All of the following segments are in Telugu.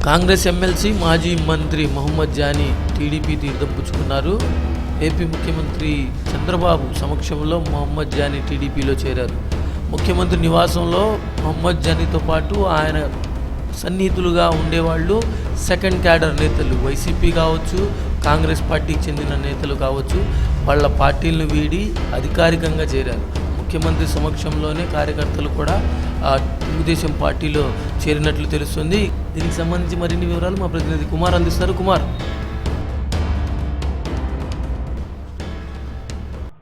కాంగ్రెస్ ఎమ్మెల్సీ మాజీ మంత్రి మహమ్మద్ జానీ టీడీపీ తీర్థం పుచ్చుకున్నారు. ఏపీ ముఖ్యమంత్రి చంద్రబాబు సమక్షంలో మహమ్మద్ జానీ టీడీపీలో చేరారు. ముఖ్యమంత్రి నివాసంలో మహమ్మద్ జానీతో పాటు ఆయన సన్నిహితులుగా ఉండేవాళ్ళు సెకండ్ క్యాడర్ నేతలు, వైసీపీ కావచ్చు, కాంగ్రెస్ పార్టీకి చెందిన నేతలు కావచ్చు, వాళ్ళ పార్టీలను వీడి అధికారికంగా చేరారు. ముఖ్యమంత్రి సమక్షంలోనే కార్యకర్తలు కూడా తెలుగుదేశం పార్టీలో చేరినట్లు తెలుస్తుంది. దీనికి సంబంధించి మరిన్ని వివరాలు మా ప్రతినిధి కుమార్ అందిస్తారు. కుమార్,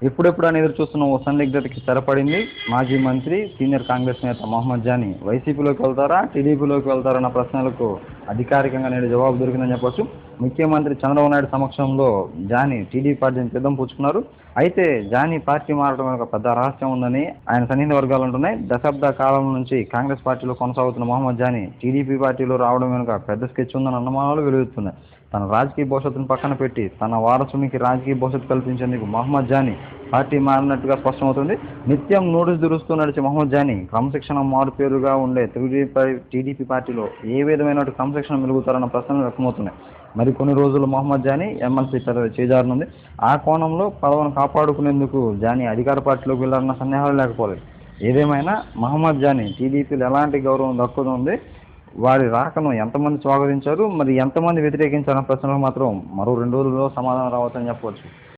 ఎప్పుడెప్పుడు అని ఎదురు చూస్తున్న ఓ సందిగ్ధతకి స్థిరపడింది. మాజీ మంత్రి, సీనియర్ కాంగ్రెస్ నేత మహమ్మద్ జానీ వైసీపీలోకి వెళ్తారా, టీడీపీలోకి వెళ్తారన్న ప్రశ్నలకు అధికారికంగా నేడు జవాబు దొరికిందని చెప్పొచ్చు. ముఖ్యమంత్రి చంద్రబాబు నాయుడు సమక్షంలో జానీ టీడీపీ పార్టీని సిద్ధం పుచ్చుకున్నారు. అయితే జానీ పార్టీ మారడం ఒక పెద్ద రహస్యం ఉందని ఆయన సన్నిహిత వర్గాలు ఉంటున్నాయి. దశాబ్ద కాలం నుంచి కాంగ్రెస్ పార్టీలో కొనసాగుతున్న మహమ్మద్ జానీ టీడీపీ పార్టీలో రావడం వెనుక పెద్ద స్కెచ్ ఉందని అనుమానాలు వెలువెత్తున్నాయి. తన రాజకీయ భవిష్యత్తును పక్కన పెట్టి తన వారసునికి రాజకీయ భవిష్యత్తు కల్పించేందుకు మహమ్మద్ జానీ పార్టీ మారినట్టుగా స్పష్టమవుతుంది. నిత్యం నోటీసు దురుస్తూ నడిచే మహమ్మద్ జానీ క్రమశిక్షణ మారుపేరుగా ఉండే టీడీపీ పార్టీలో ఏ విధమైన క్రమశిక్షణ మెలుగుతారన్న ప్రశ్నలు వ్యక్తమవుతున్నాయి. మరి కొన్ని రోజులు మహమ్మద్ జానీ ఎమ్మెల్సీ చేజారనుంది. ఆ కోణంలో పదవిని కాపాడుకునేందుకు జానీ అధికార పార్టీలోకి వెళ్లారన్న సందేహాలు లేకపోలేదు. ఏదేమైనా మహమ్మద్ జానీ టీడీపీలో ఎలాంటి గౌరవం దక్కుతుంది, వారి రాకను ఎంతమంది స్వాగతించారు, మరి ఎంతమంది వ్యతిరేకించారన్న ప్రశ్నలకు మాత్రం మరో 2 రోజుల్లో సమాధానం రావచ్చని చెప్పవచ్చు.